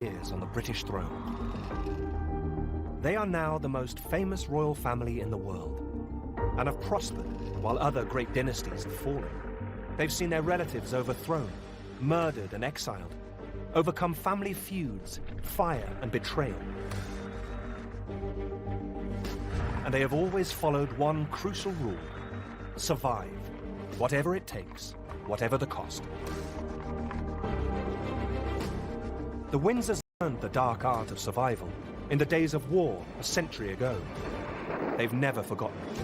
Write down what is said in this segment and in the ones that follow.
years on the British throne. They are now the most famous royal family in the world and have prospered while other great dynasties have fallen. They've seen their relatives overthrown, murdered and exiled, overcome family feuds, fire and betrayal. And they have always followed one crucial rule: survive, whatever it takes, whatever the cost. The Windsors learned the dark art of survival in the days of war a century ago. They've never forgotten it.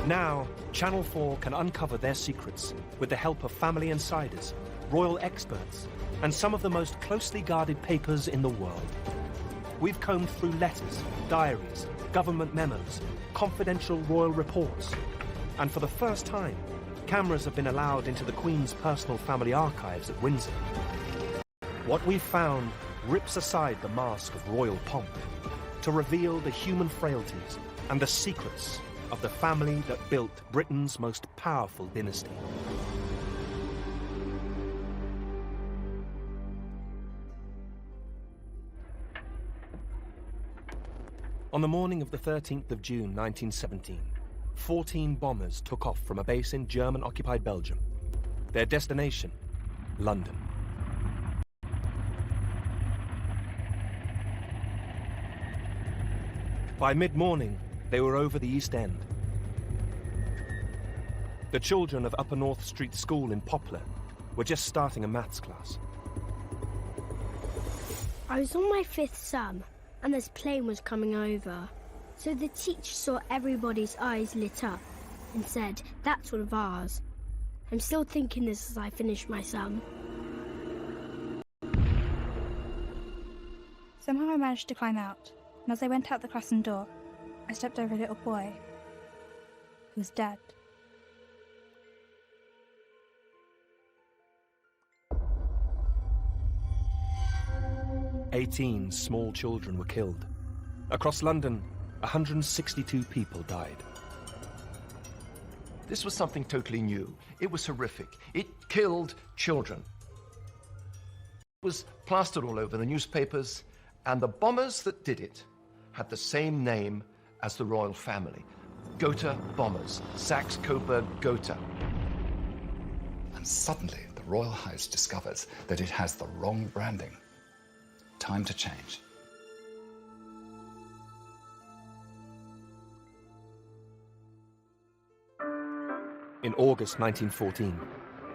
Now, Channel 4 can uncover their secrets with the help of family insiders, royal experts, and some of the most closely guarded papers in the world. We've combed through letters, diaries, government memos, confidential royal reports, and for the first time, cameras have been allowed into the Queen's personal family archives at Windsor. What we've found rips aside the mask of royal pomp to reveal the human frailties and the secrets of the family that built Britain's most powerful dynasty. On the morning of the 13th of June 1917, 14 bombers took off from a base in German-occupied Belgium. Their destination, London. By mid-morning, they were over the East End. The children of Upper North Street School in Poplar were just starting a maths class. I was on my 5th sum, and this plane was coming over. So the teacher saw everybody's eyes lit up and said, "That's one of ours." I'm still thinking this as I finish my sum. Somehow I managed to climb out, and as I went out the classroom door, I stepped over a little boy who was dead. "18 small children were killed. Across London, 162 people died. This was something totally new. It was horrific. It killed children. It was plastered all over the newspapers, and the bombers that did it had the same name as the royal family. Gotha bombers, Saxe-Coburg-Gotha. And suddenly, the royal house discovers that it has the wrong branding. Time to change. In August 1914,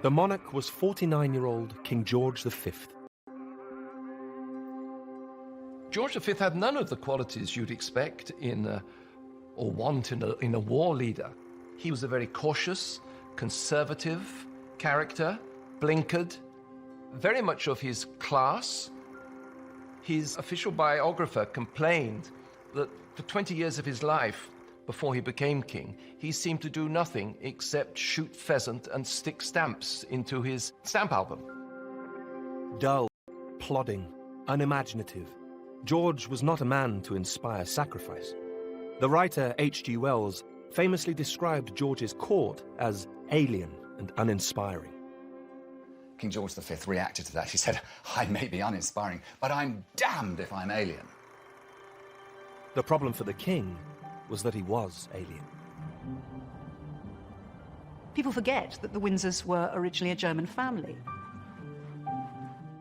the monarch was 49-year-old King George V. George V had none of the qualities you'd expect or want in a war leader. He was a very cautious, conservative character, blinkered, very much of his class. His official biographer complained that for 20 years of his life, before he became king, he seemed to do nothing except shoot pheasant and stick stamps into his stamp album. Dull, plodding, unimaginative, George was not a man to inspire sacrifice. The writer H.G. Wells famously described George's court as alien and uninspiring. King George V reacted to that. He said, "I may be uninspiring, but I'm damned if I'm alien." The problem for the king was that he was alien. People forget that the Windsors were originally a German family.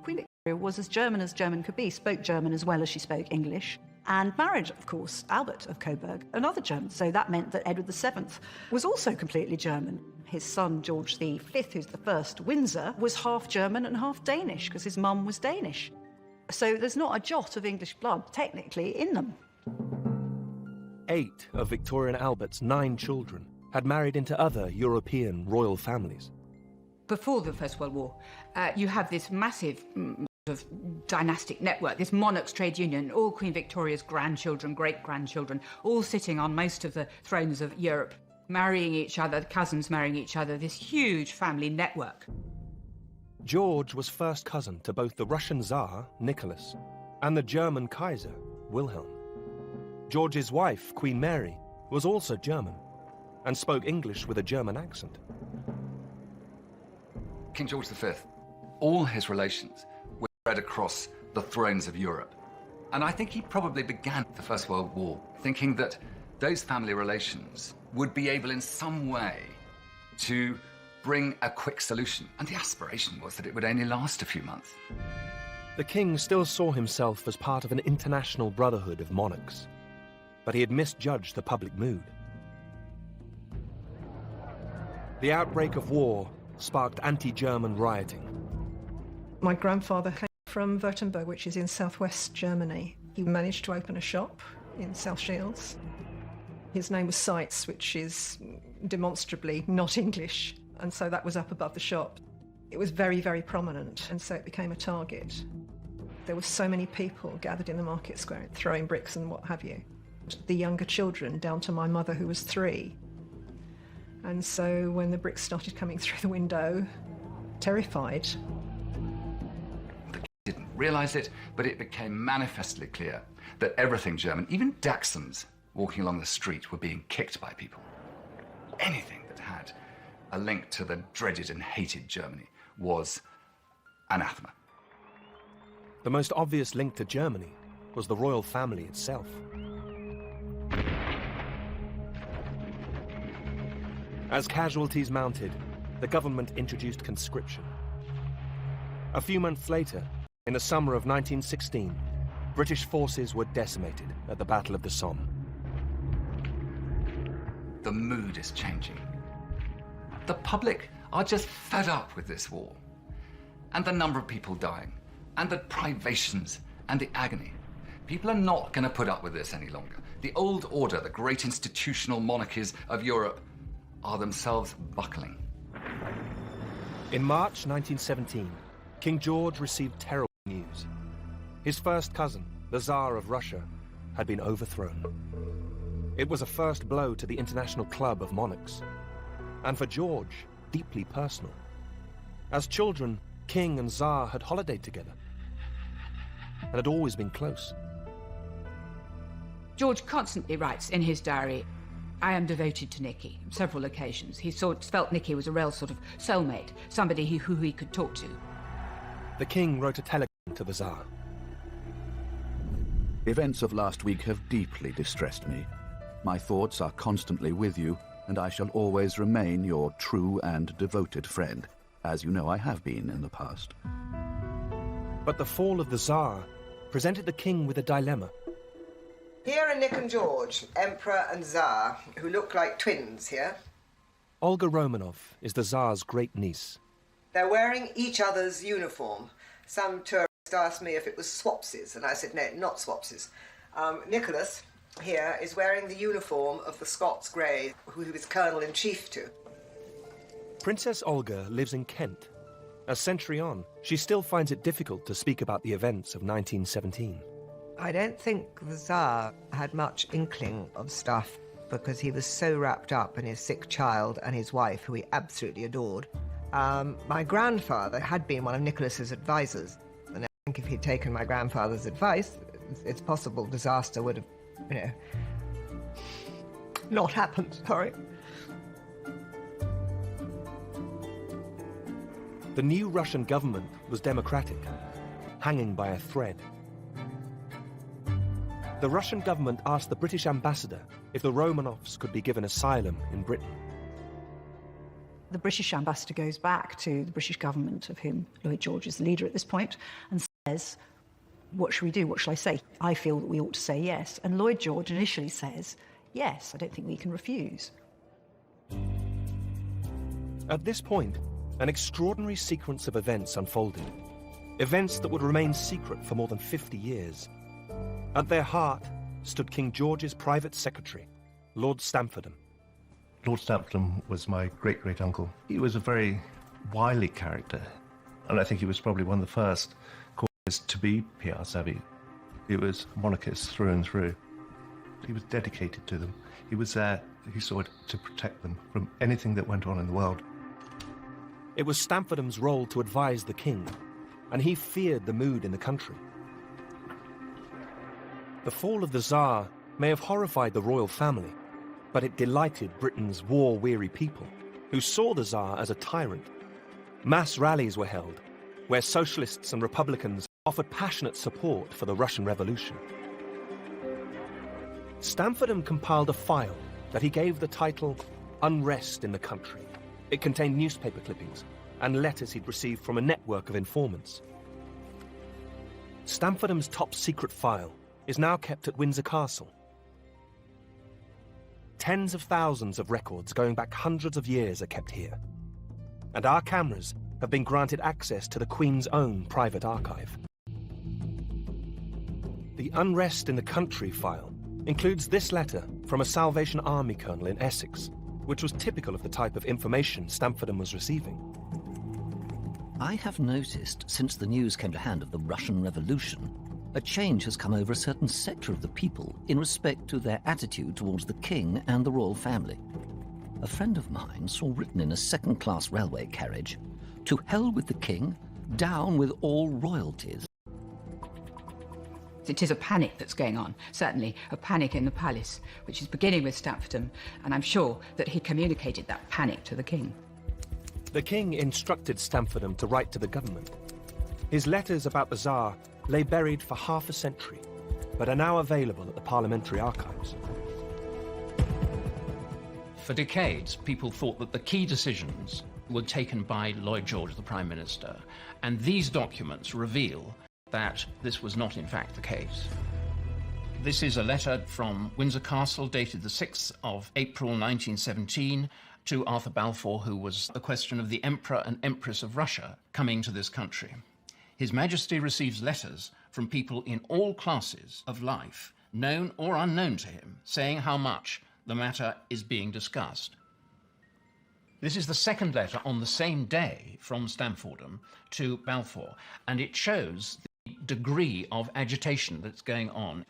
Queen Victoria was as German could be, spoke German as well as she spoke English, and married, of course, Albert of Coburg, another German, so that meant that Edward VII was also completely German. His son, George V, who's the first Windsor, was half German and half Danish, because his mum was Danish. So there's not a jot of English blood, technically, in them. 8 of Victoria and Albert's 9 children had married into other European royal families. Before the First World War, you have this massive of dynastic network, this monarchs' trade union, all Queen Victoria's grandchildren, great-grandchildren, all sitting on most of the thrones of Europe, marrying each other, cousins marrying each other, this huge family network. George was first cousin to both the Russian Tsar, Nicholas, and the German Kaiser, Wilhelm. George's wife, Queen Mary, was also German and spoke English with a German accent. King George V, all his relations spread across the thrones of Europe. And I think he probably began the First World War thinking that those family relations would be able in some way to bring a quick solution. And the aspiration was that it would only last a few months. The king still saw himself as part of an international brotherhood of monarchs, but he had misjudged the public mood. The outbreak of war sparked anti-German rioting. My grandfather came from Württemberg, which is in southwest Germany. He managed to open a shop in South Shields. His name was Seitz, which is demonstrably not English, and so that was up above the shop. It was very, very prominent, and so it became a target. There were so many people gathered in the market square, throwing bricks and what have you. The younger children, down to my mother, who was 3. And so when the bricks started coming through the window, terrified. The king didn't realise it, but it became manifestly clear that everything German, even Dachshunds walking along the street, were being kicked by people. Anything that had a link to the dreaded and hated Germany was anathema. The most obvious link to Germany was the royal family itself. As casualties mounted, the government introduced conscription. A few months later, in the summer of 1916, British forces were decimated at the Battle of the Somme. The mood is changing. The public are just fed up with this war, and the number of people dying, and the privations, and the agony. People are not going to put up with this any longer. The old order, the great institutional monarchies of Europe, are themselves buckling. In March 1917, King George received terrible news. His first cousin, the Tsar of Russia, had been overthrown. It was a first blow to the international club of monarchs, and for George, deeply personal. As children, King and Tsar had holidayed together, and had always been close. George constantly writes in his diary, "I am devoted to Nicky." On several occasions. He felt Nicky was a real sort of soulmate, somebody who he could talk to. The king wrote a telegram to the Tsar. Events of last week have deeply distressed me. My thoughts are constantly with you, and I shall always remain your true and devoted friend, as you know I have been in the past. But the fall of the Tsar presented the king with a dilemma. Here are Nick and George, Emperor and Tsar, who look like twins here. Olga Romanov is the Tsar's great niece. They're wearing each other's uniform. Some tourist asked me if it was swapsies, and I said, no, not swapsies. Nicholas here is wearing the uniform of the Scots Greys, who he was Colonel-in-Chief to. Princess Olga lives in Kent. A century on, she still finds it difficult to speak about the events of 1917. I don't think the Tsar had much inkling of stuff because he was so wrapped up in his sick child and his wife, who he absolutely adored. My grandfather had been one of Nicholas's advisors, and I think if he'd taken my grandfather's advice, it's possible disaster would have, not happened, sorry. The new Russian government was democratic, hanging by a thread. The Russian government asked the British ambassador if the Romanovs could be given asylum in Britain. The British ambassador goes back to the British government, of whom Lloyd George is the leader at this point, and says, what should we do? What shall I say? I feel that we ought to say yes. And Lloyd George initially says, yes, I don't think we can refuse. At this point, an extraordinary sequence of events unfolded. Events that would remain secret for more than 50 years. At their heart stood King George's private secretary, Lord Stamfordham. Lord Stamfordham was my great-great-uncle. He was a very wily character, and I think he was probably one of the first courtiers to be PR savvy. He was monarchist through and through. He was dedicated to them. He was there, he saw it, to protect them from anything that went on in the world. It was Stamfordham's role to advise the king, and he feared the mood in the country. The fall of the Tsar may have horrified the royal family, but it delighted Britain's war-weary people, who saw the Tsar as a tyrant. Mass rallies were held, where socialists and republicans offered passionate support for the Russian Revolution. Stamfordham compiled a file that he gave the title Unrest in the Country. It contained newspaper clippings and letters he'd received from a network of informants. Stamfordham's top-secret file is now kept at Windsor Castle. Tens of thousands of records going back hundreds of years are kept here. And our cameras have been granted access to the Queen's own private archive. The Unrest in the Country file includes this letter from a Salvation Army colonel in Essex, which was typical of the type of information Stamfordham was receiving. I have noticed, since the news came to hand of the Russian Revolution, a change has come over a certain sector of the people in respect to their attitude towards the king and the royal family. A friend of mine saw written in a second-class railway carriage, "To hell with the king, down with all royalties." It is a panic that's going on, certainly a panic in the palace, which is beginning with Stamfordham, and I'm sure that he communicated that panic to the king. The king instructed Stamfordham to write to the government. His letters about the Tsar lay buried for half a century, but are now available at the Parliamentary Archives. For decades, people thought that the key decisions were taken by Lloyd George, the Prime Minister, and these documents reveal that this was not in fact the case. This is a letter from Windsor Castle dated the 6th of April 1917 to Arthur Balfour, who was the question of the Emperor and Empress of Russia coming to this country. His Majesty receives letters from people in all classes of life, known or unknown to him, saying how much the matter is being discussed. This is the second letter on the same day from Stamfordham to Balfour, and it shows the degree of agitation that's going on.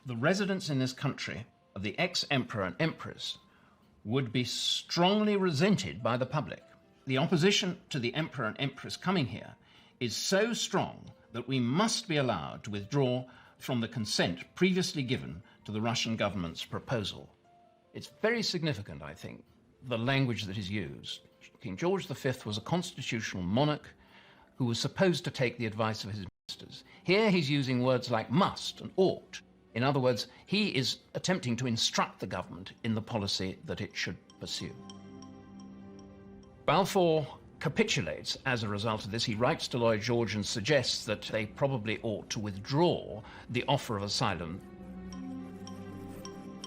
The residents in this country of the ex-emperor and empress would be strongly resented by the public. The opposition to the emperor and empress coming here is so strong that we must be allowed to withdraw from the consent previously given to the Russian government's proposal. It's very significant, I think, the language that is used. King George V was a constitutional monarch who was supposed to take the advice of his ministers. Here he's using words like must and ought. In other words, he is attempting to instruct the government in the policy that it should pursue. Balfour capitulates as a result of this. He writes to Lloyd George and suggests that they probably ought to withdraw the offer of asylum.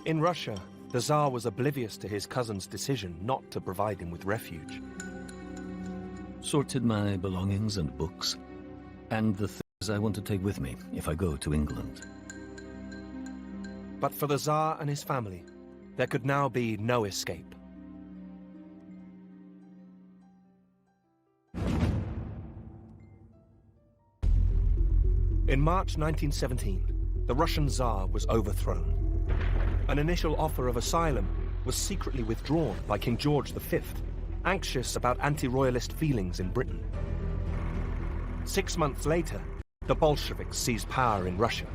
In Russia, the Tsar was oblivious to his cousin's decision not to provide him with refuge. Sorted my belongings and books, and the things I want to take with me if I go to England. But for the Tsar and his family, there could now be no escape. In March 1917, the Russian Tsar was overthrown. An initial offer of asylum was secretly withdrawn by King George V, anxious about anti-royalist feelings in Britain. 6 months later, the Bolsheviks seized power in Russia.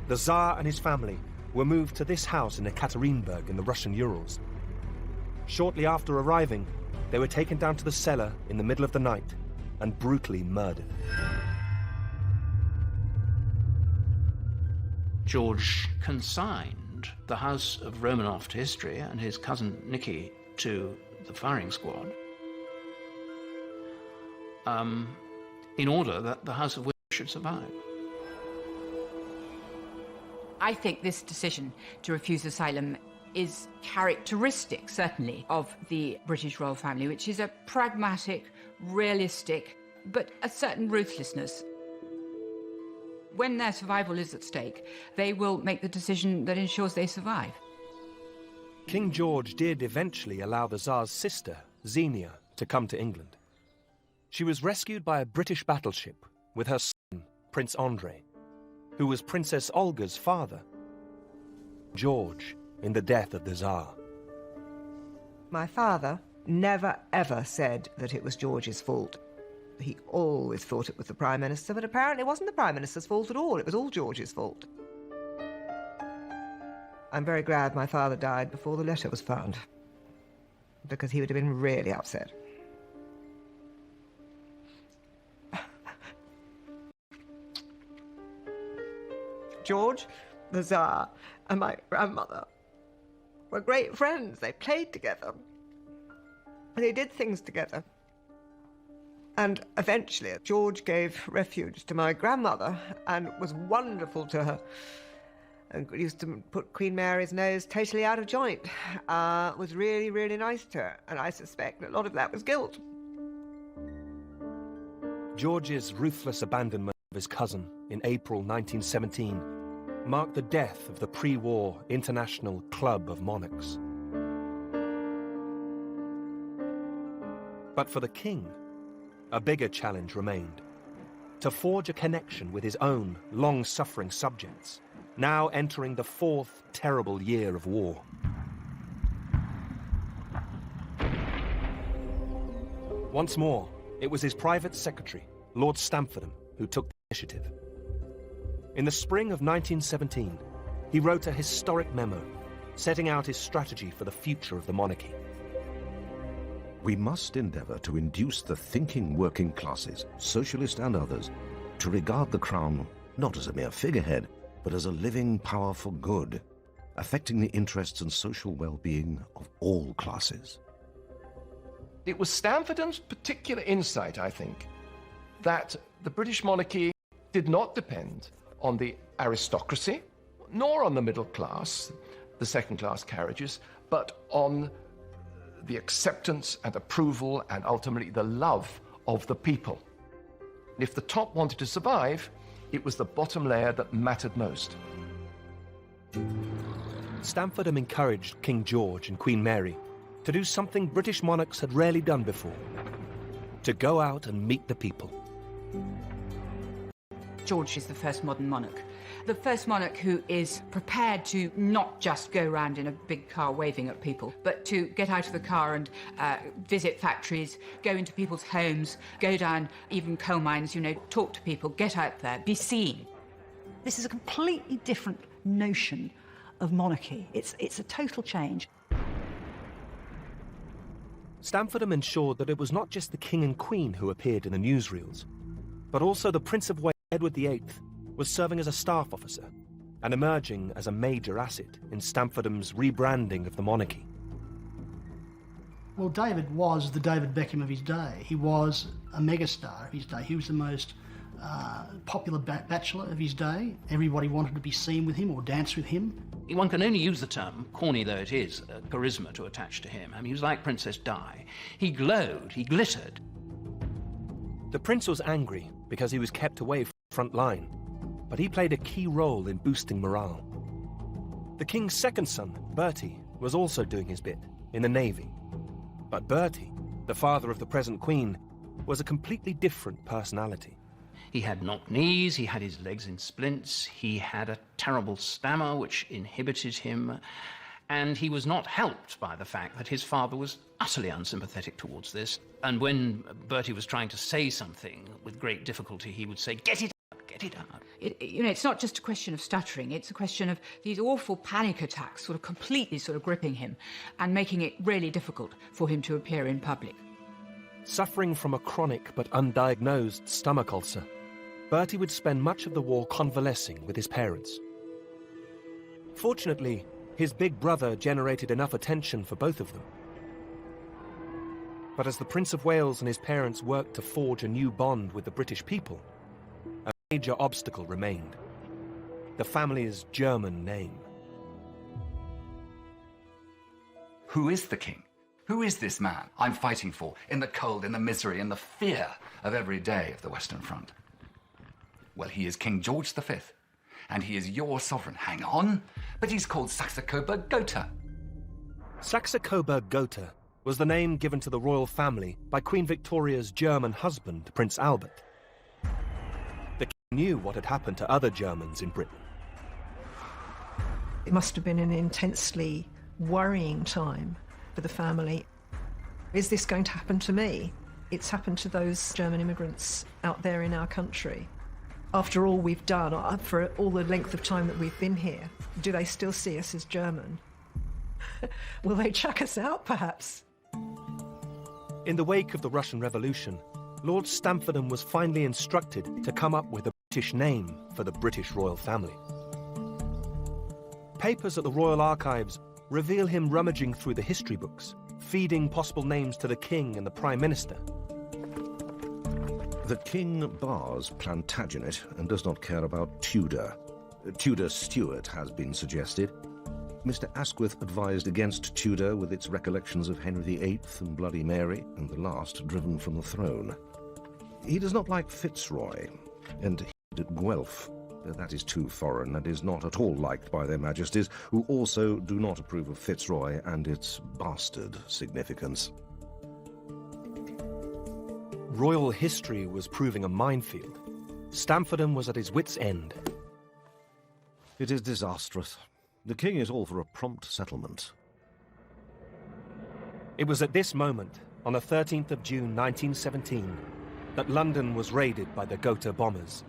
The Tsar and his family were moved to this house in Ekaterinburg in the Russian Urals. Shortly after arriving, they were taken down to the cellar in the middle of the night and brutally murdered. George consigned the House of Romanov to history and his cousin Nicky to the firing squad in order that the House of Windsor should survive. I think this decision to refuse asylum is characteristic, certainly, of the British royal family, which is a pragmatic, realistic, but a certain ruthlessness. When their survival is at stake, they will make the decision that ensures they survive. King George did eventually allow the Tsar's sister, Xenia, to come to England. She was rescued by a British battleship with her son, Prince Andrei, who was Princess Olga's father, George, in the death of the Tsar. My father never ever said that it was George's fault. He always thought it was the Prime Minister, but apparently it wasn't the Prime Minister's fault at all. It was all George's fault. I'm very glad my father died before the letter was found, because he would have been really upset. George, the Tsar, and my grandmother were great friends. They played together. They did things together. And eventually, George gave refuge to my grandmother and was wonderful to her. And used to put Queen Mary's nose totally out of joint. Was really, really nice to her. And I suspect a lot of that was guilt. George's ruthless abandonment of his cousin in April 1917 marked the death of the pre-war International Club of Monarchs. But for the king, a bigger challenge remained: to forge a connection with his own long-suffering subjects, now entering the fourth terrible year of war. Once more, it was his private secretary, Lord Stamfordham, who took the initiative. In the spring of 1917, he wrote a historic memo, setting out his strategy for the future of the monarchy. We must endeavour to induce the thinking working classes, socialist and others, to regard the crown not as a mere figurehead, but as a living power for good, affecting the interests and social well-being of all classes. It was Stamfordham's particular insight, I think, that the British monarchy did not depend on the aristocracy, nor on the middle class, the second-class carriages, but on the acceptance and approval and ultimately the love of the people. If the top wanted to survive, it was the bottom layer that mattered most. Stamfordham encouraged King George and Queen Mary to do something British monarchs had rarely done before: to go out and meet the people. George is the first modern monarch. The first monarch who is prepared to not just go around in a big car waving at people, but to get out of the car and visit factories, go into people's homes, go down even coal mines, talk to people, get out there, be seen. This is a completely different notion of monarchy. It's a total change. Stamfordham ensured that it was not just the King and Queen who appeared in the newsreels, but also the Prince of Wales, Edward VIII, was serving as a staff officer and emerging as a major asset in Stamfordham's rebranding of the monarchy. Well, David was the David Beckham of his day. He was a megastar of his day. He was the most popular bachelor of his day. Everybody wanted to be seen with him or dance with him. One can only use the term, corny though it is, charisma to attach to him. I mean, he was like Princess Di. He glowed, he glittered. The prince was angry because he was kept away from the front line, but he played a key role in boosting morale. The king's second son, Bertie, was also doing his bit in the navy. But Bertie, the father of the present queen, was a completely different personality. He had knocked knees, he had his legs in splints, he had a terrible stammer which inhibited him, and he was not helped by the fact that his father was utterly unsympathetic towards this. And when Bertie was trying to say something with great difficulty, he would say, "Get it out, get it out." It's not just a question of stuttering, it's a question of these awful panic attacks sort of completely gripping him and making it really difficult for him to appear in public. Suffering from a chronic but undiagnosed stomach ulcer, Bertie would spend much of the war convalescing with his parents. Fortunately, his big brother generated enough attention for both of them. But as the Prince of Wales and his parents worked to forge a new bond with the British people, a major obstacle remained: the family's German name. Who is the king? Who is this man I'm fighting for in the cold, in the misery, in the fear of every day of the Western Front? Well, he is King George V, and he is your sovereign. Hang on, but he's called Saxe-Coburg-Gotha. Saxe-Coburg-Gotha was the name given to the royal family by Queen Victoria's German husband, Prince Albert. The king knew what had happened to other Germans in Britain. It must have been an intensely worrying time for the family. Is this going to happen to me? It's happened to those German immigrants out there in our country. After all we've done, for all the length of time that we've been here, do they still see us as German? Will they chuck us out, perhaps? In the wake of the Russian Revolution, Lord Stamfordham was finally instructed to come up with a British name for the British royal family. papers at the Royal Archives reveal him rummaging through the history books, feeding possible names to the King and the Prime Minister. The King bars Plantagenet and does not care about Tudor. Tudor Stuart has been suggested. Mr. Asquith advised against Tudor with its recollections of Henry VIII and Bloody Mary, and the last driven from the throne. He does not like Fitzroy, and Guelph. That is too foreign and is not at all liked by their majesties, who also do not approve of Fitzroy and its bastard significance. Royal history was proving a minefield. Stamfordham was at his wits' end. It is disastrous. The King is all for a prompt settlement. It was at this moment, on the 13th of June 1917, that London was raided by the Gotha bombers.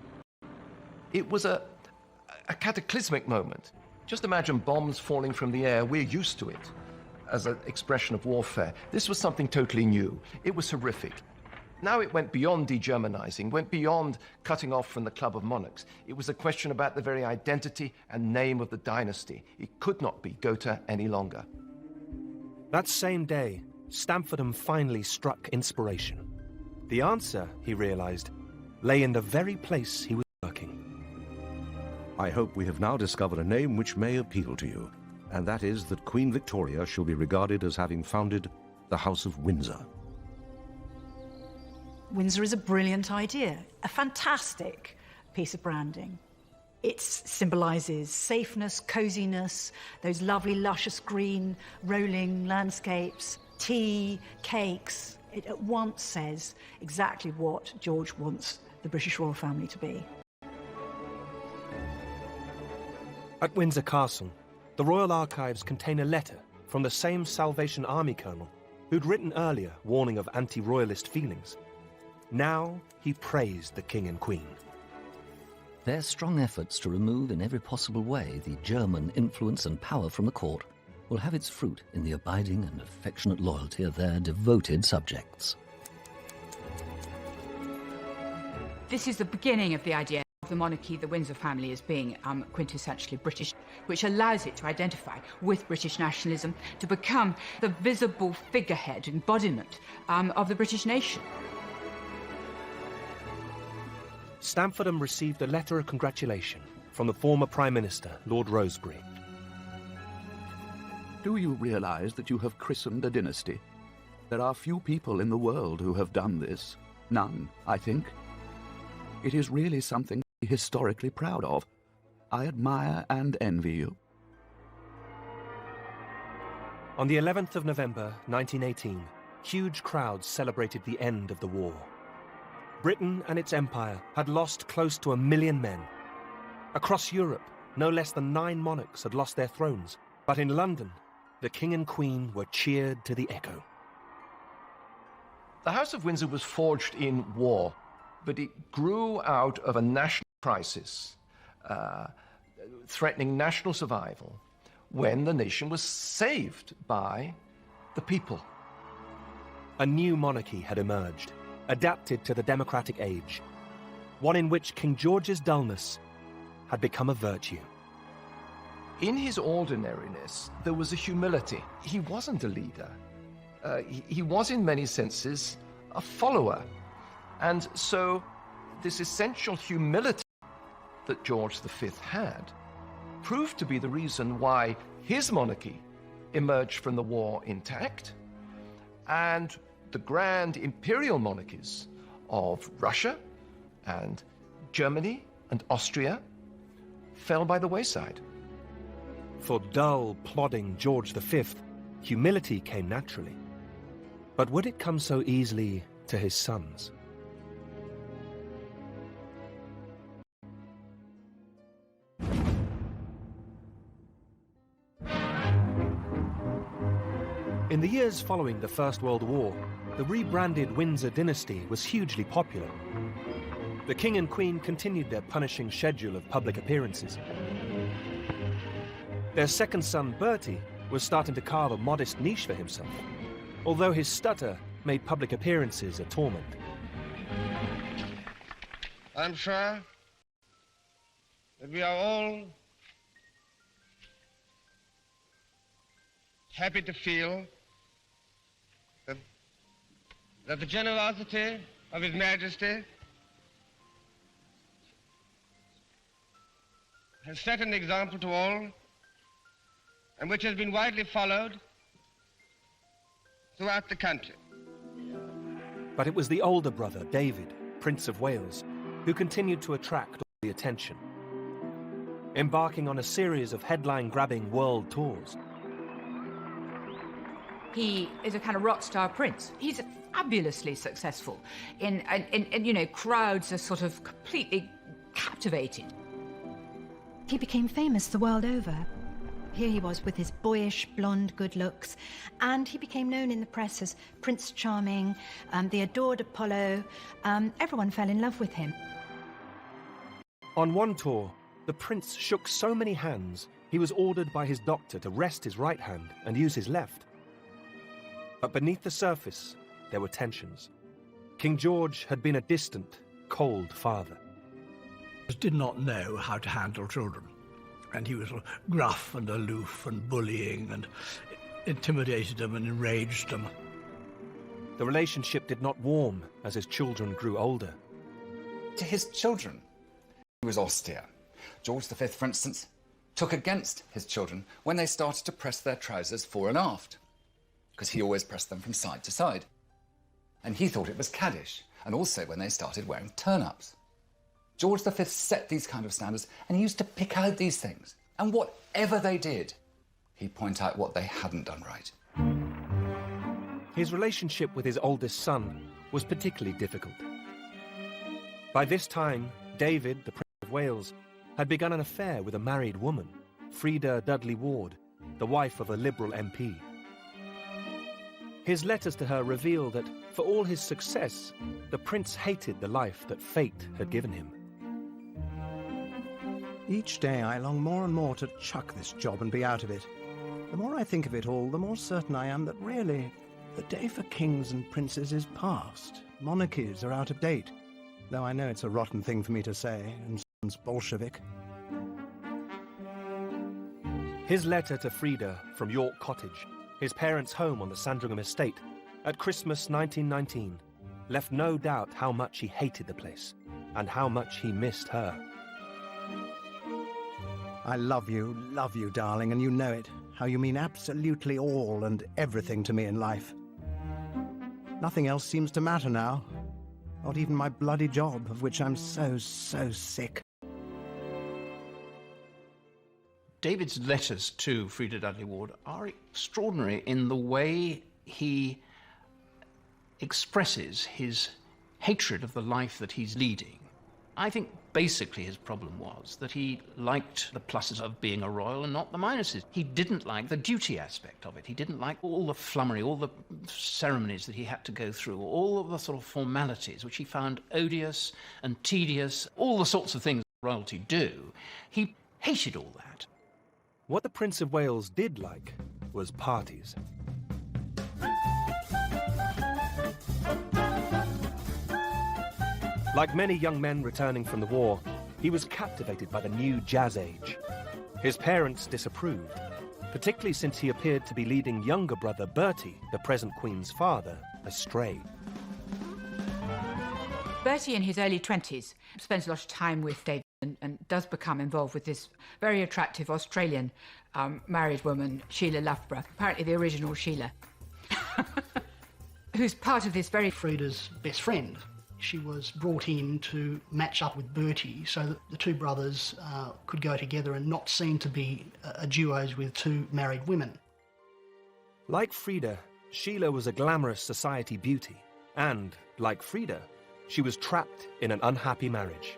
It was a cataclysmic moment. Just imagine bombs falling from the air. We're used to it as an expression of warfare. This was something totally new. It was horrific. Now it went beyond degermanizing, went beyond cutting off from the Club of Monarchs. It was a question about the very identity and name of the dynasty. It could not be Gotha any longer. That same day, Stamfordham finally struck inspiration. The answer, he realized, lay in the very place he was working. I hope we have now discovered a name which may appeal to you, and that is that Queen Victoria shall be regarded as having founded the House of Windsor. Windsor is a brilliant idea, a fantastic piece of branding. It symbolises safeness, coziness, those lovely luscious green rolling landscapes, tea, cakes. It at once says exactly what George wants the British royal family to be. At Windsor Castle, the Royal Archives contain a letter from the same Salvation Army colonel who'd written earlier warning of anti-royalist feelings. Now he praised the King and Queen. Their strong efforts to remove in every possible way the German influence and power from the court will have its fruit in the abiding and affectionate loyalty of their devoted subjects. This is the beginning of the idea of the monarchy, the Windsor family, as being quintessentially British, which allows it to identify with British nationalism, to become the visible figurehead, embodiment of the British nation. Stamfordham received a letter of congratulation from the former Prime Minister, Lord Rosebery. Do you realize that you have christened a dynasty? There are few people in the world who have done this. None, I think. It is really something to be historically proud of. I admire and envy you. On the 11th of November, 1918, huge crowds celebrated the end of the war. Britain and its empire had lost close to 1 million men. Across Europe, no less than 9 monarchs had lost their thrones. But in London, the King and Queen were cheered to the echo. The House of Windsor was forged in war, but it grew out of a national crisis, threatening national survival, when the nation was saved by the people. A new monarchy had emerged, adapted to the democratic age, one in which King George's dullness had become a virtue. In his ordinariness, there was a humility. He wasn't a leader. He was, in many senses, a follower. And so, this essential humility that George V had proved to be the reason why his monarchy emerged from the war intact, and the grand imperial monarchies of Russia and Germany and Austria fell by the wayside. For dull, plodding George V, humility came naturally. But would it come so easily to his sons? In the years following the First World War, the rebranded Windsor dynasty was hugely popular. The King and Queen continued their punishing schedule of public appearances. Their second son, Bertie, was starting to carve a modest niche for himself, although his stutter made public appearances a torment. I'm sure that we are all happy to feel that the generosity of His Majesty has set an example to all, and which has been widely followed throughout the country. But it was the older brother, David, Prince of Wales, who continued to attract all the attention, embarking on a series of headline-grabbing world tours. He is a kind of rock star prince. He's fabulously successful. In crowds are sort of completely captivated. He became famous the world over. Here he was with his boyish, blonde good looks, and he became known in the press as Prince Charming, the adored Apollo. Everyone fell in love with him. On one tour, the prince shook so many hands, he was ordered by his doctor to rest his right hand and use his left. But beneath the surface, there were tensions. King George had been a distant, cold father. He did not know how to handle children, and he was gruff and aloof and bullying and intimidated them and enraged them. The relationship did not warm as his children grew older. To his children, he was austere. George V, for instance, took against his children when they started to press their trousers fore and aft, because he always pressed them from side to side. And he thought it was caddish, and also when they started wearing turn-ups. George V set these kind of standards, and he used to pick out these things. And whatever they did, he'd point out what they hadn't done right. His relationship with his oldest son was particularly difficult. By this time, David, the Prince of Wales, had begun an affair with a married woman, Frida Dudley Ward, the wife of a Liberal MP. His letters to her reveal that, for all his success, the prince hated the life that fate had given him. Each day I long more and more to chuck this job and be out of it. The more I think of it all, the more certain I am that really, the day for kings and princes is past. Monarchies are out of date, though I know it's a rotten thing for me to say, and sounds Bolshevik. His letter to Frida from York Cottage, his parents' home on the Sandringham estate, at Christmas 1919, left no doubt how much he hated the place, and how much he missed her. I love you, darling, and you know it. How you mean absolutely all and everything to me in life. Nothing else seems to matter now. Not even my bloody job, of which I'm so sick. David's letters to Frida Dudley Ward are extraordinary in the way he expresses his hatred of the life that he's leading. I think basically his problem was that he liked the pluses of being a royal and not the minuses. He didn't like the duty aspect of it. He didn't like all the flummery, all the ceremonies that he had to go through, all of the sort of formalities which he found odious and tedious, all the sorts of things royalty do. He hated all that. What the Prince of Wales did like was parties. Like many young men returning from the war, he was captivated by the new jazz age. His parents disapproved, particularly since he appeared to be leading younger brother Bertie, the present Queen's father, astray. Bertie, in his early 20s, spends a lot of time with David and does become involved with this very attractive Australian married woman, Sheila Loughborough, apparently the original Sheila, who's part of this very... Frida's best friend. She was brought in to match up with Bertie so that the two brothers could go together and not seem to be duos with two married women. Like Frida, Sheila was a glamorous society beauty, and, like Frida, she was trapped in an unhappy marriage.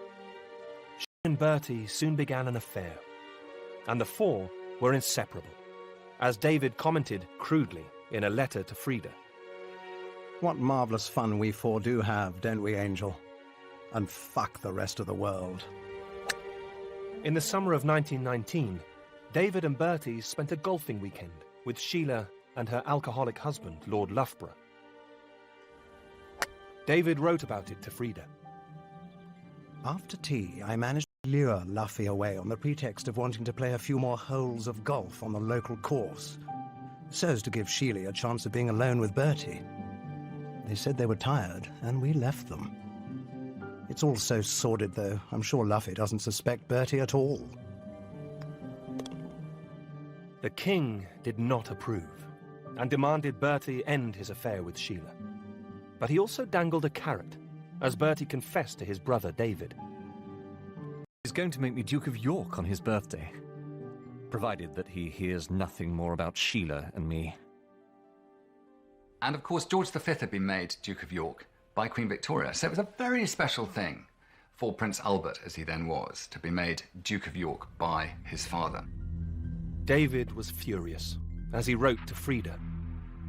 She and Bertie soon began an affair, and the four were inseparable, as David commented crudely in a letter to Frida. What marvellous fun we four do have, don't we, Angel? And fuck the rest of the world. In the summer of 1919, David and Bertie spent a golfing weekend with Sheila and her alcoholic husband, Lord Loughborough. David wrote about it to Frida. After tea, I managed to lure Luffy away on the pretext of wanting to play a few more holes of golf on the local course. so as to give Sheila a chance of being alone with Bertie. They said they were tired, and we left them. It's all so sordid, though. I'm sure Luffy doesn't suspect Bertie at all. The king did not approve, and demanded Bertie end his affair with Sheila. But he also dangled a carrot, as Bertie confessed to his brother David. He's going to make me Duke of York on his birthday, provided that he hears nothing more about Sheila and me. And of course, George V had been made Duke of York by Queen Victoria, so it was a very special thing for Prince Albert, as he then was, to be made Duke of York by his father. David was furious, as he wrote to Frida.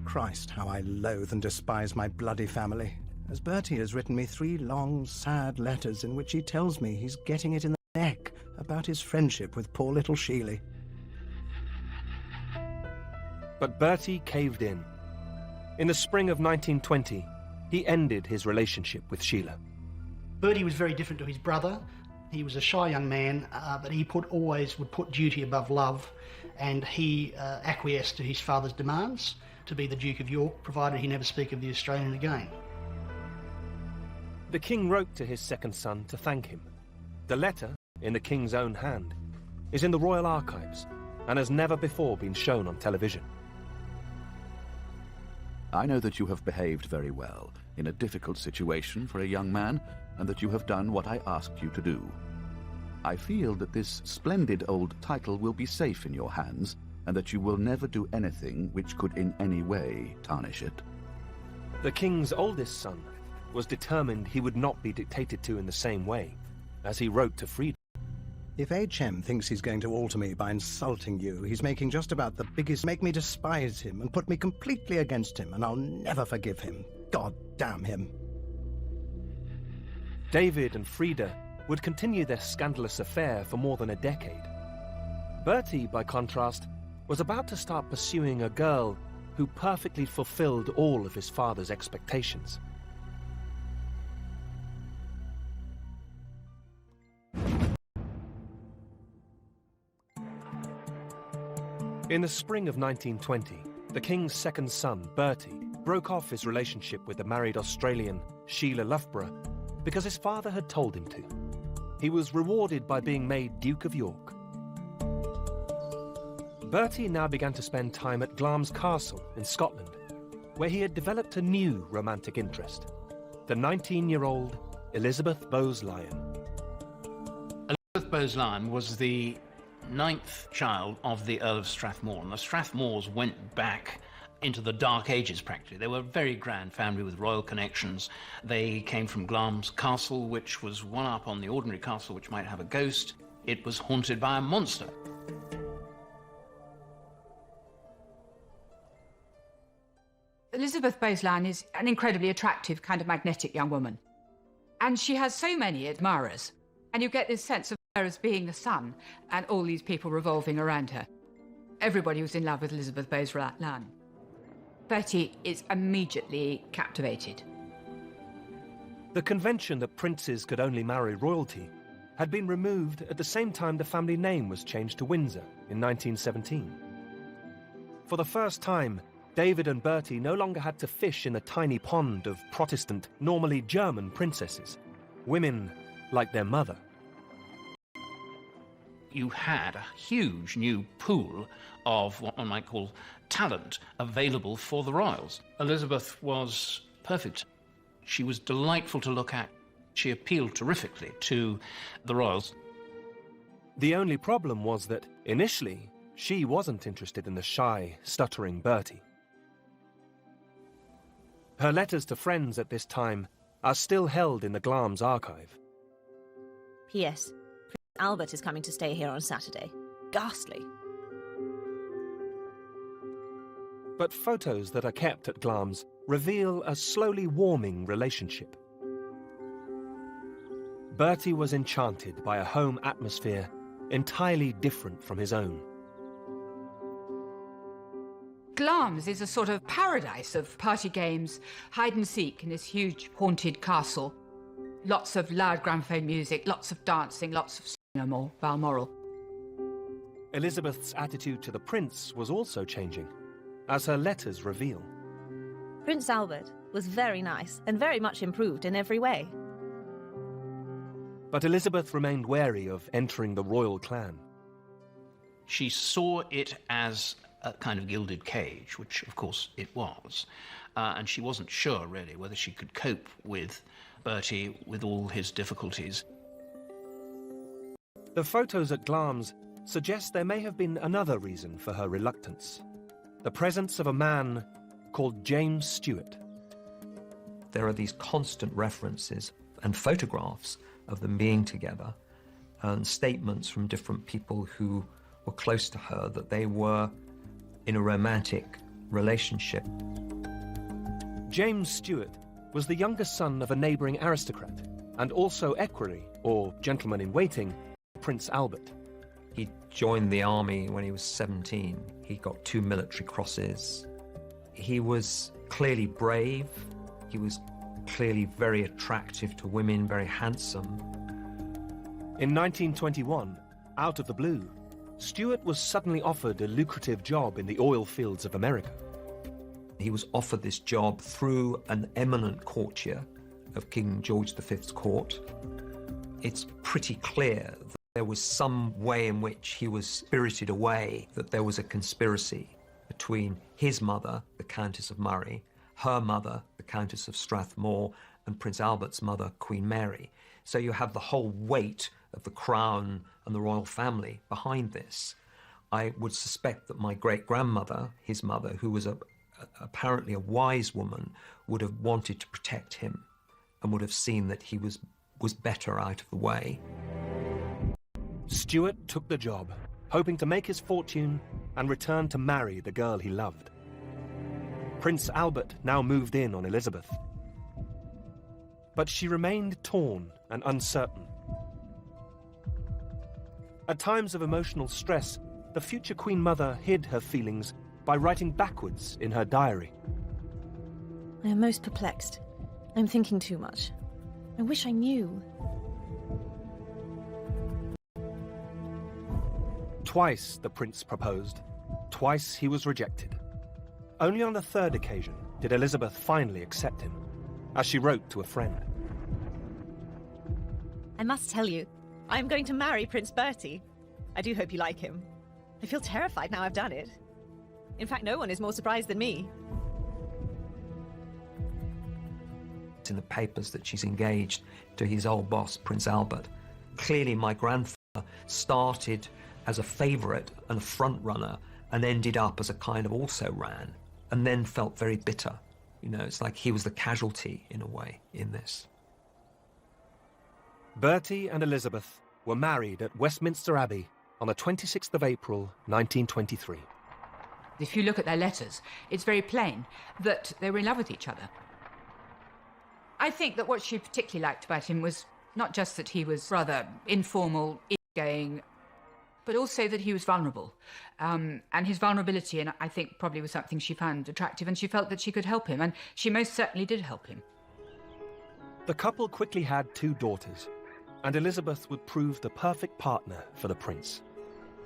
Christ, how I loathe and despise my bloody family, as Bertie has written me 3 long, sad letters in which he tells me he's getting it in the neck about his friendship with poor little Sheila. But Bertie caved in. In the spring of 1920, he ended his relationship with Sheila. Bertie was very different to his brother. He was a shy young man, but he always would put duty above love, and he acquiesced to his father's demands to be the Duke of York, provided he never speak of the Australian again. The king wrote to his second son to thank him. The letter, in the king's own hand, is in the royal archives and has never before been shown on television. I know that you have behaved very well in a difficult situation for a young man, and that you have done what I asked you to do. I feel that this splendid old title will be safe in your hands, and that you will never do anything which could in any way tarnish it. The king's oldest son was determined he would not be dictated to in the same way, as he wrote to Frida. If H.M. thinks he's going to alter me by insulting you, he's making just about the biggest make me despise him and put me completely against him, and I'll never forgive him. God damn him. David and Frida would continue their scandalous affair for more than a decade. Bertie, by contrast, was about to start pursuing a girl who perfectly fulfilled all of his father's expectations. In the spring of 1920, the king's second son, Bertie, broke off his relationship with the married Australian Sheila Loughborough because his father had told him to. He was rewarded by being made Duke of York. Bertie now began to spend time at Glamis Castle in Scotland, where he had developed a new romantic interest, the 19-year-old Elizabeth Bowes-Lyon. Elizabeth Bowes-Lyon was the 9th child of the Earl of Strathmore, and the Strathmores went back into the Dark Ages practically. They were a very grand family with royal connections. They came from Glamis Castle, which was one up on the ordinary castle, which might have a ghost. It was haunted by a monster. Elizabeth Bowes-Lyon is an incredibly attractive, kind of magnetic young woman. And she has so many admirers. And you get this sense of her as being the sun, and all these people revolving around her. Everybody was in love with Elizabeth Bowes-Lyon. Bertie is immediately captivated. The convention that princes could only marry royalty had been removed at the same time the family name was changed to Windsor in 1917. For the first time, David and Bertie no longer had to fish in the tiny pond of Protestant, normally German princesses, women like their mother. You had a huge new pool of what one might call talent available for the royals. Elizabeth was perfect. She was delightful to look at. She appealed terrifically to the royals. The only problem was that, initially, she wasn't interested in the shy, stuttering Bertie. Her letters to friends at this time are still held in the Glamis archive. P.S. Prince Albert is coming to stay here on Saturday. Ghastly. But photos that are kept at Glamis reveal a slowly warming relationship. Bertie was enchanted by a home atmosphere entirely different from his own. Glamis is a sort of paradise of party games, hide and seek in this huge haunted castle. Lots of loud gramophone music, lots of dancing, lots of Balmoral. Elizabeth's attitude to the prince was also changing. as her letters reveal. Prince Albert was very nice and very much improved in every way. But Elizabeth remained wary of entering the royal clan. She saw it as a kind of gilded cage, which of course it was, and she wasn't sure really whether she could cope with Bertie with all his difficulties. The photos at Glamis suggest there may have been another reason for her reluctance: the presence of a man called James Stuart. There are these constant references and photographs of them being together, and statements from different people who were close to her that they were in a romantic relationship. James Stuart was the youngest son of a neighbouring aristocrat, and also equerry, or gentleman-in-waiting, Prince Albert. He joined the army when he was 17. He got 2 military crosses. He was clearly brave. He was clearly very attractive to women, very handsome. In 1921, out of the blue, Stuart was suddenly offered a lucrative job in the oil fields of America. He was offered this job through an eminent courtier of King George V's court. It's pretty clear that there was some way in which he was spirited away, that there was a conspiracy between his mother, the Countess of Murray, her mother, the Countess of Strathmore, and Prince Albert's mother, Queen Mary. So you have the whole weight of the crown and the royal family behind this. I would suspect that my great-grandmother, his mother, who was apparently a wise woman, would have wanted to protect him and would have seen that he was better out of the way. Stuart took the job, hoping to make his fortune and return to marry the girl he loved. Prince Albert now moved in on Elizabeth. But she remained torn and uncertain. At times of emotional stress, the future Queen Mother hid her feelings by writing backwards in her diary. I am most perplexed. I'm thinking too much. I wish I knew. Twice the prince proposed. Twice he was rejected. Only on the third occasion did Elizabeth finally accept him, as she wrote to a friend. I must tell you, I am going to marry Prince Bertie. I do hope you like him. I feel terrified now I've done it. In fact, no one is more surprised than me. It's in the papers that she's engaged to his old boss, Prince Albert. Clearly, my grandfather started as a favourite and a front-runner and ended up as a kind of also-ran, and then felt very bitter. You know, it's like he was the casualty, in a way, in this. Bertie and Elizabeth were married at Westminster Abbey on the 26th of April, 1923. If you look at their letters, it's very plain that they were in love with each other. I think that what she particularly liked about him was not just that he was rather informal, easygoing, but also that he was vulnerable. And his vulnerability, and I think, probably was something she found attractive, and she felt that she could help him, and she most certainly did help him. The couple quickly had 2 daughters, and Elizabeth would prove the perfect partner for the prince.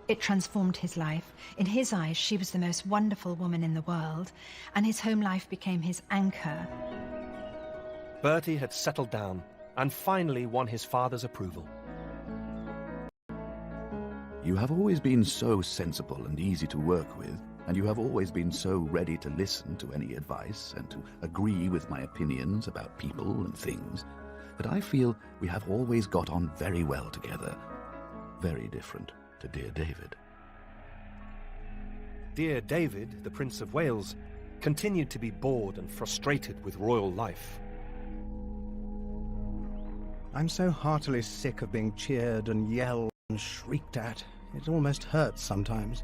It transformed his life. In his eyes, she was the most wonderful woman in the world, and his home life became his anchor. Bertie had settled down and finally won his father's approval. You have always been so sensible and easy to work with, and you have always been so ready to listen to any advice and to agree with my opinions about people and things, that I feel we have always got on very well together. Very different to dear David. Dear David, the Prince of Wales, continued to be bored and frustrated with royal life. I'm so heartily sick of being cheered and yelled and shrieked at. It almost hurts sometimes.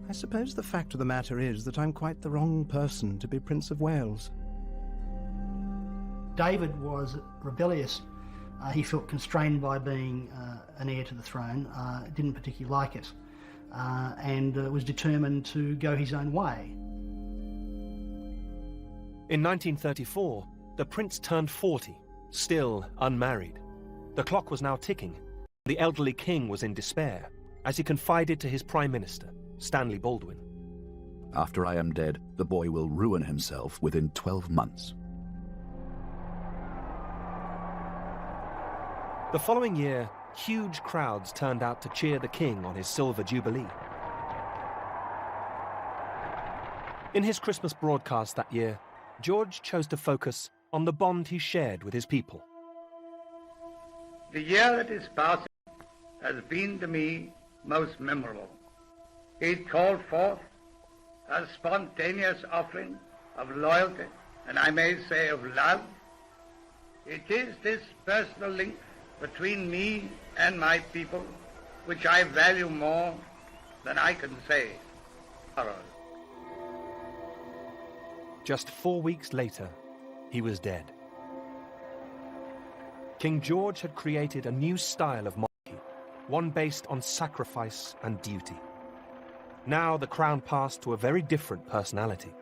I suppose the fact of the matter is that I'm quite the wrong person to be Prince of Wales. David was rebellious. He felt constrained by being an heir to the throne, didn't particularly like it, and was determined to go his own way. In 1934, the prince turned 40, still unmarried. The clock was now ticking. The elderly king was in despair, as he confided to his Prime Minister, Stanley Baldwin. After I am dead, the boy will ruin himself within 12 months. The following year, huge crowds turned out to cheer the king on his silver jubilee. In his Christmas broadcast that year, George chose to focus on the bond he shared with his people. The year that is passing has been to me most memorable. It called forth a spontaneous offering of loyalty, and I may say of love. It is this personal link between me and my people which I value more than I can say. Just 4 weeks later, he was dead. King George had created a new style of monarchy, one based on sacrifice and duty. Now the crown passed to a very different personality,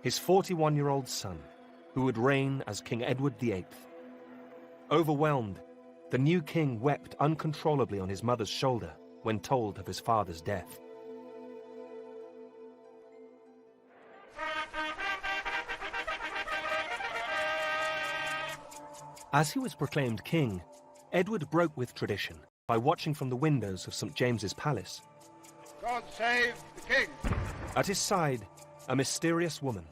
his 41-year-old son, who would reign as King Edward VIII. Overwhelmed, the new king wept uncontrollably on his mother's shoulder when told of his father's death. As he was proclaimed king, Edward broke with tradition by watching from the windows of St. James's Palace. God save the king! At his side, a mysterious woman.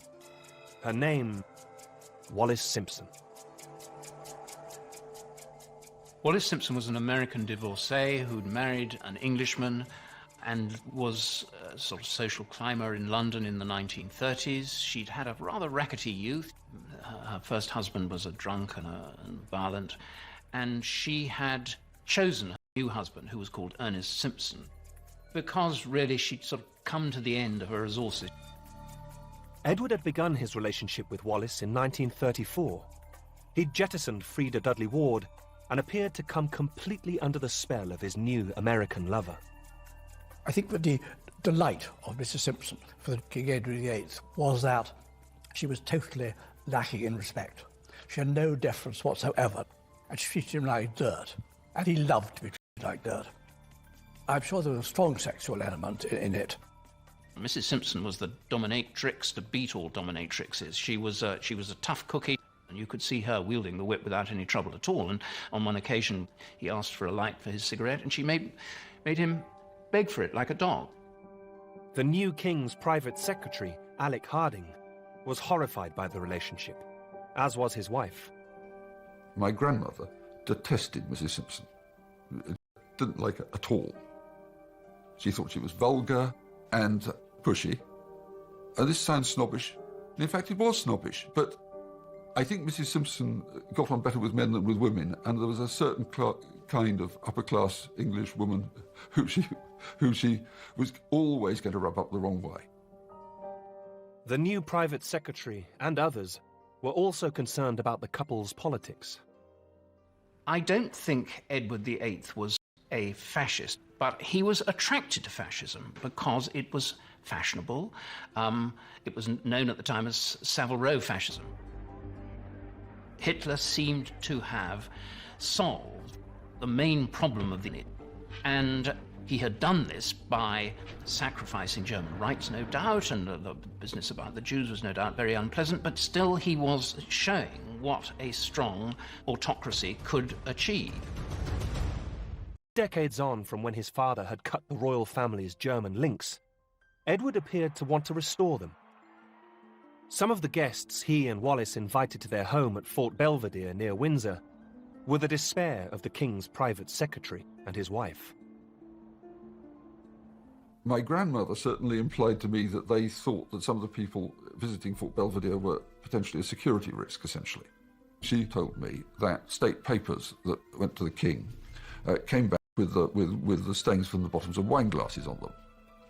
Her name, Wallis Simpson. Wallis Simpson was an American divorcee who'd married an Englishman and was a sort of social climber in London in the 1930s. She'd had a rather rackety youth. Her first husband was a drunk and violent, and she had chosen her new husband, who was called Ernest Simpson, because really she'd sort of come to the end of her resources. Edward had begun his relationship with Wallis in 1934. He'd jettisoned Freda Dudley Ward and appeared to come completely under the spell of his new American lover. I think that the delight of Mrs. Simpson for King Edward VIII was that she was totally lacking in respect. She had no deference whatsoever, and she treated him like dirt, and he loved to be treated like dirt. I'm sure there was a strong sexual element in it. Mrs. Simpson was the dominatrix to beat all dominatrixes. She was a tough cookie, and you could see her wielding the whip without any trouble at all. And on one occasion, he asked for a light for his cigarette, and she made him beg for it like a dog. The new king's private secretary, Alec Harding, was horrified by the relationship, as was his wife. My grandmother detested Mrs. Simpson. Didn't like her at all. She thought she was vulgar and pushy. And this sounds snobbish. And in fact, it was snobbish. But I think Mrs. Simpson got on better with men than with women, and there was a certain kind of upper-class English woman who she was always going to rub up the wrong way. The new private secretary and others were also concerned about the couple's politics. I don't think Edward VIII was a fascist, but he was attracted to fascism because it was fashionable. It was known at the time as Savile Row fascism. Hitler seemed to have solved the main problem of the... and he had done this by sacrificing German rights, no doubt, and the business about the Jews was no doubt very unpleasant, but still he was showing what a strong autocracy could achieve. Decades on from when his father had cut the royal family's German links, Edward appeared to want to restore them. Some of the guests he and Wallis invited to their home at Fort Belvedere near Windsor were the despair of the king's private secretary and his wife. My grandmother certainly implied to me that they thought that some of the people visiting Fort Belvedere were potentially a security risk, essentially. She told me that state papers that went to the king came back with the stains from the bottoms of wine glasses on them,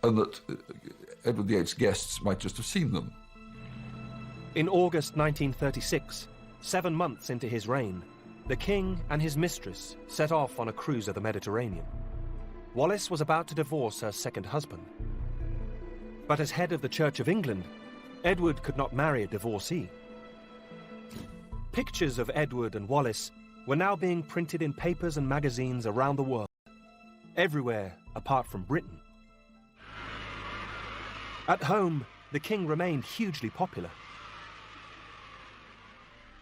and that Edward VIII's guests might just have seen them. In August 1936, 7 months into his reign, the king and his mistress set off on a cruise of the Mediterranean. Wallis was about to divorce her second husband. But as head of the Church of England, Edward could not marry a divorcee. Pictures of Edward and Wallis were now being printed in papers and magazines around the world, everywhere apart from Britain. At home, the king remained hugely popular.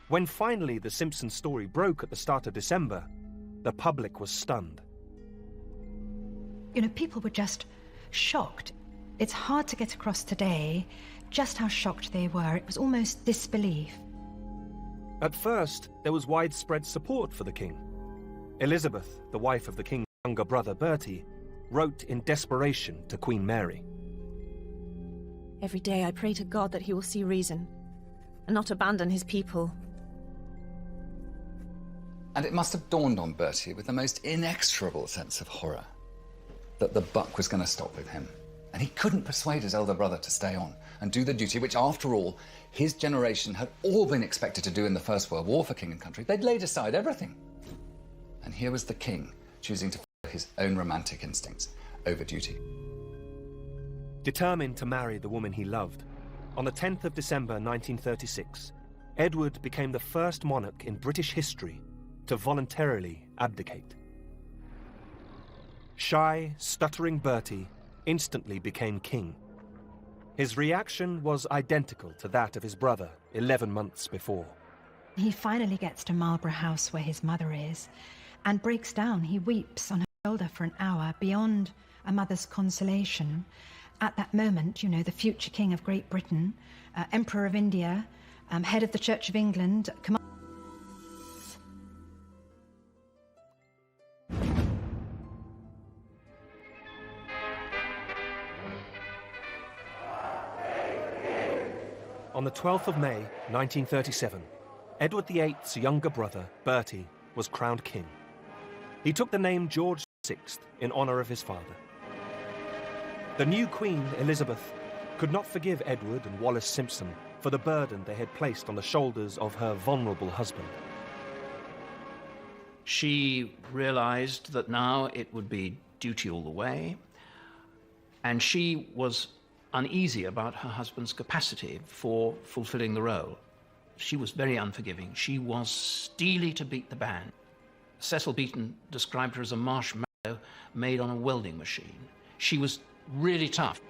When finally the Simpson story broke at the start of December, the public was stunned. You know, people were just shocked. It's hard to get across today just how shocked they were. It was almost disbelief. At first, there was widespread support for the king. Elizabeth, the wife of the king's younger brother Bertie, wrote in desperation to Queen Mary. Every day I pray to God that he will see reason and not abandon his people. And it must have dawned on Bertie with the most inexorable sense of horror that the buck was going to stop with him. And he couldn't persuade his elder brother to stay on and do the duty which, after all, his generation had all been expected to do in the First World War for king and country. They'd laid aside everything. And here was the king choosing to follow his own romantic instincts over duty. Determined to marry the woman he loved, on the 10th of December 1936, Edward became the first monarch in British history to voluntarily abdicate. Shy, stuttering Bertie instantly became king. His reaction was identical to that of his brother 11 months before. He finally gets to Marlborough House where his mother is and breaks down. He weeps on her shoulder for an hour beyond a mother's consolation. At that moment, you know, the future king of Great Britain, Emperor of India, head of the Church of England, On the 12th of May, 1937, Edward VIII's younger brother, Bertie, was crowned king. He took the name George VI in honour of his father. The new Queen, Elizabeth, could not forgive Edward and Wallis Simpson for the burden they had placed on the shoulders of her vulnerable husband. She realized that now it would be duty all the way, and she was uneasy about her husband's capacity for fulfilling the role. She was very unforgiving. She was steely to beat the band. Cecil Beaton described her as a marshmallow made on a welding machine. She was really tough.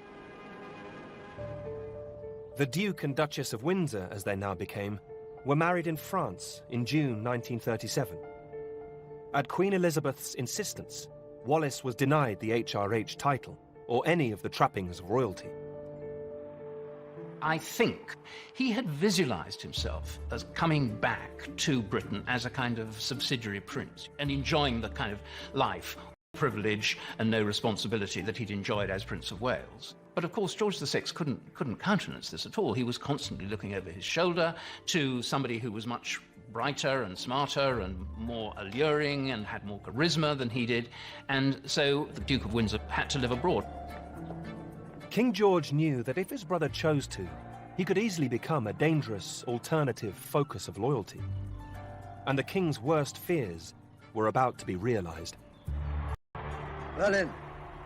The Duke and Duchess of Windsor, as they now became, were married in France in June 1937. At Queen Elizabeth's insistence, Wallis was denied the HRH title or any of the trappings of royalty. I think he had visualized himself as coming back to Britain as a kind of subsidiary prince and enjoying the kind of life, privilege and no responsibility that he'd enjoyed as Prince of Wales. But of course George VI couldn't countenance this at all. He was constantly looking over his shoulder to somebody who was much brighter and smarter and more alluring and had more charisma than he did, and so the Duke of Windsor had to live abroad. King George knew that if his brother chose to, he could easily become a dangerous alternative focus of loyalty. And the king's worst fears were about to be realized. Berlin.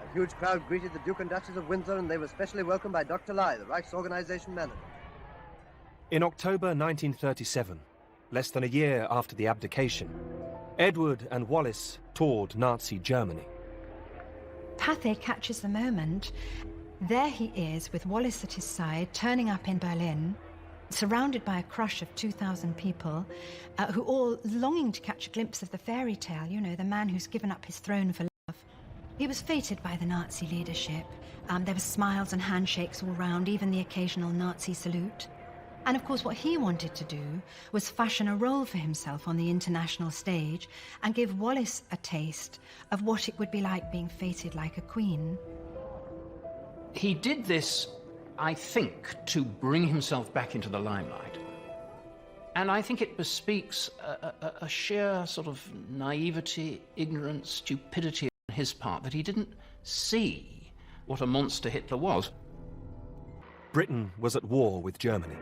A huge crowd greeted the Duke and Duchess of Windsor, and they were specially welcomed by Dr. Lai, the Reichsorganization manager. In October 1937, less than a year after the abdication, Edward and Wallis toured Nazi Germany. Pathé catches the moment. There he is, with Wallis at his side, turning up in Berlin, surrounded by a crush of 2,000 people, who all longing to catch a glimpse of the fairy tale, you know, the man who's given up his throne for love. He was feted by the Nazi leadership. There were smiles and handshakes all round, even the occasional Nazi salute. And of course what he wanted to do was fashion a role for himself on the international stage and give Wallis a taste of what it would be like being feted like a queen. He did this, I think, to bring himself back into the limelight. And I think it bespeaks a sheer sort of naivety, ignorance, stupidity on his part that he didn't see what a monster Hitler was. Britain was at war with Germany.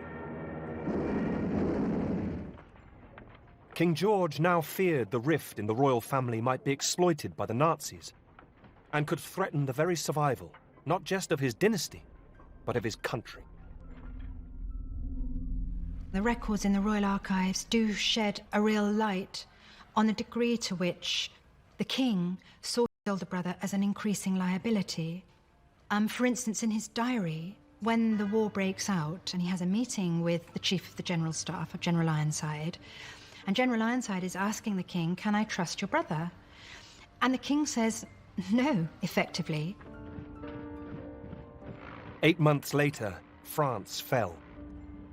King George now feared the rift in the royal family might be exploited by the Nazis and could threaten the very survival, not just of his dynasty, but of his country. The records in the Royal Archives do shed a real light on the degree to which the king saw his elder brother as an increasing liability. For instance, in his diary, when the war breaks out and he has a meeting with the Chief of the General Staff, of General Ironside, and General Ironside is asking the king, "Can I trust your brother?" And the king says no, effectively. 8 months later, France fell.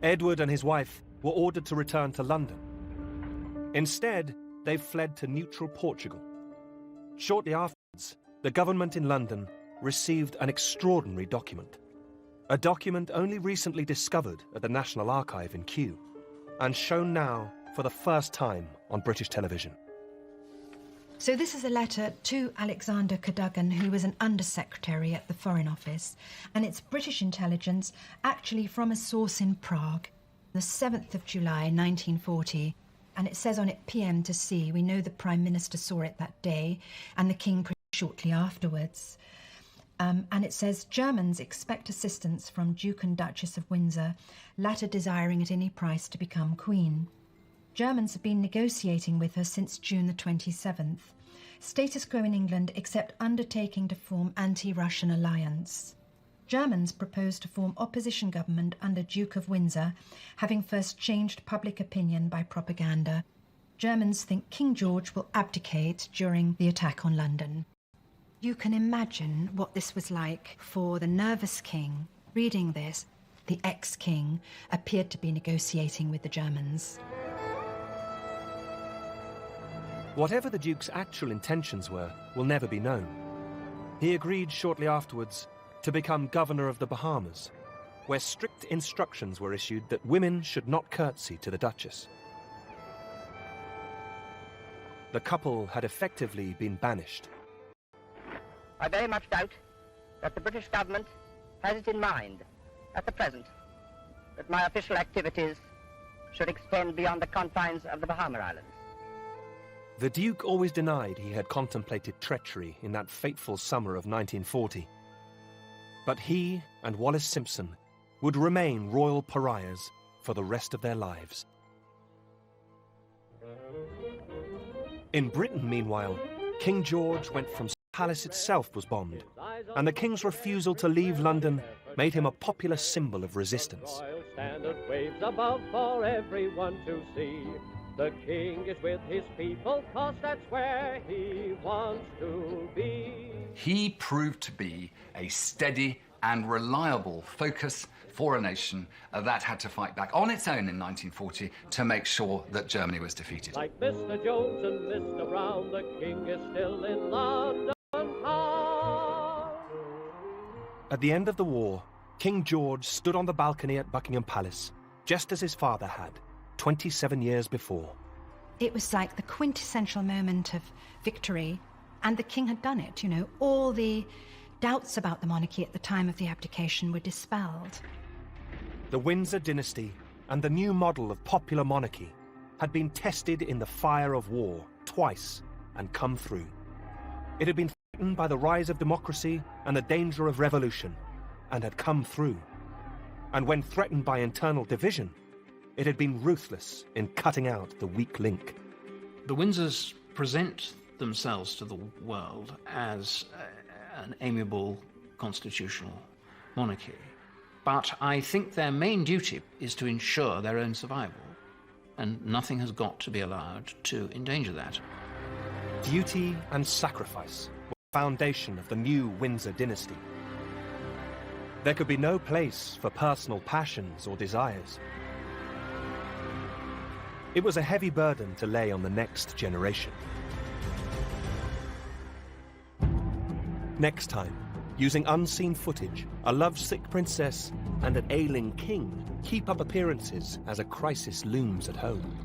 Edward and his wife were ordered to return to London. Instead, they fled to neutral Portugal. Shortly afterwards, the government in London received an extraordinary document. A document only recently discovered at the National Archive in Kew, and shown now for the first time on British television. So this is a letter to Alexander Cadogan, who was an undersecretary at the Foreign Office, and it's British intelligence, actually from a source in Prague, the 7th of July, 1940, and it says on it PM to C. We know the Prime Minister saw it that day, and the King pretty shortly afterwards. And it says, Germans expect assistance from Duke and Duchess of Windsor, latter desiring at any price to become Queen. Germans have been negotiating with her since June the 27th. Status quo in England except undertaking to form anti-Russian alliance. Germans propose to form opposition government under Duke of Windsor, having first changed public opinion by propaganda. Germans think King George will abdicate during the attack on London. You can imagine what this was like for the nervous king. Reading this, the ex-king appeared to be negotiating with the Germans. Whatever the Duke's actual intentions were will never be known. He agreed shortly afterwards to become governor of the Bahamas, where strict instructions were issued that women should not curtsy to the Duchess. The couple had effectively been banished. I very much doubt that the British government has it in mind at the present that my official activities should extend beyond the confines of the Bahama Islands. The Duke always denied he had contemplated treachery in that fateful summer of 1940. But he and Wallis Simpson would remain royal pariahs for the rest of their lives. In Britain, meanwhile, King George went from Palace itself was bombed, and the King's refusal to leave London made him a popular symbol of resistance. Royal standard waves above for everyone to see. The King is with his people, 'cause that's where he wants to be. He proved to be a steady and reliable focus for a nation that had to fight back on its own in 1940 to make sure that Germany was defeated. Like Mr. Jones and Mr. Brown, the King is still in London town. At the end of the war, King George stood on the balcony at Buckingham Palace, just as his father had, 27 years before. It was like the quintessential moment of victory, and the king had done it, you know. All the doubts about the monarchy at the time of the abdication were dispelled. The Windsor dynasty and the new model of popular monarchy had been tested in the fire of war twice and come through. It had been threatened by the rise of democracy and the danger of revolution, and had come through. And when threatened by internal division, it had been ruthless in cutting out the weak link. The Windsors present themselves to the world as an amiable constitutional monarchy. But I think their main duty is to ensure their own survival, and nothing has got to be allowed to endanger that. Duty and sacrifice were the foundation of the new Windsor dynasty. There could be no place for personal passions or desires. It was a heavy burden to lay on the next generation. Next time, using unseen footage, a lovesick princess and an ailing king keep up appearances as a crisis looms at home.